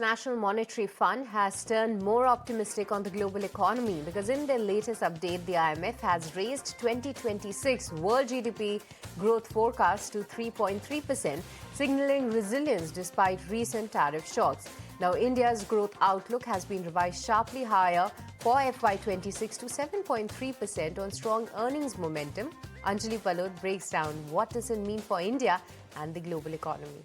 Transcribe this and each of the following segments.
International Monetary Fund has turned more optimistic on the global economy because in their latest update, the IMF has raised 2026 world GDP growth forecast to 3.3%, signaling resilience despite recent tariff shocks. Now, India's growth outlook has been revised sharply higher for FY26 to 7.3% on strong earnings momentum. Anjali Bhallot breaks down what does it mean for India and the global economy.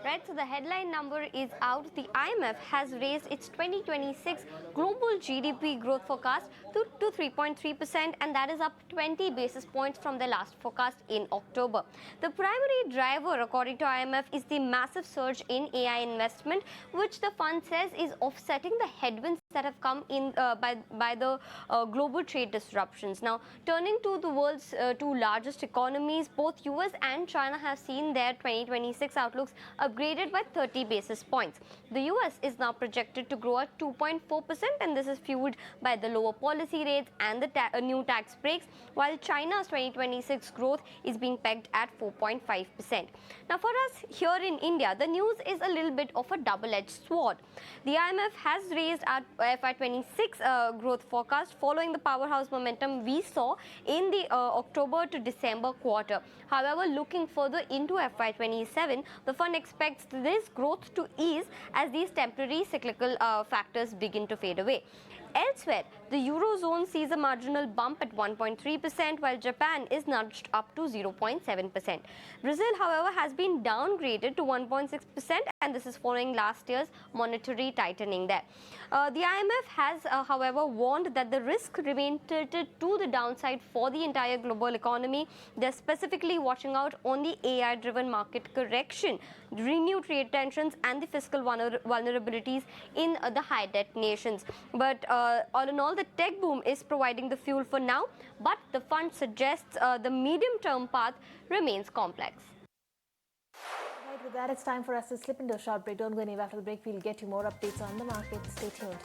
Right, so the headline number is out. The IMF has raised its 2026 global GDP growth forecast to 3.3%, and that is up 20 basis points from the last forecast in October. The primary driver, according to IMF, is the massive surge in AI investment, which the fund says is offsetting the headwinds that have come in by the global trade disruptions. Now, turning to the world's two largest economies, both US and China have seen their 2026 outlooks upgraded by 30 basis points. The US is now projected to grow at 2.4%, and this is fueled by the lower policy rates and the new tax breaks, while China's 2026 growth is being pegged at 4.5%. Now, for us here in India, the news is a little bit of a double-edged sword. The IMF has raised our FY26 growth forecast following the powerhouse momentum we saw in the October to December quarter. However, looking further into FY27, the fund expects this growth to ease as these temporary cyclical factors begin to fade away. Elsewhere, the Eurozone sees a marginal bump at 1.3%, while Japan is nudged up to 0.7%. Brazil, however, has been downgraded to 1.6%, and this is following last year's monetary tightening there. The IMF has, however, warned that the risk remains tilted to the downside for the entire global economy. They're specifically watching out on the AI-driven market correction, renewed trade tensions, and the fiscal vulnerabilities in the high-debt nations. But all in all, the tech boom is providing the fuel for now, but the fund suggests the medium-term path remains complex. Right, with that, it's time for us to slip into a short break. Don't go anywhere. After the break, we'll get you more updates on the market. Stay tuned.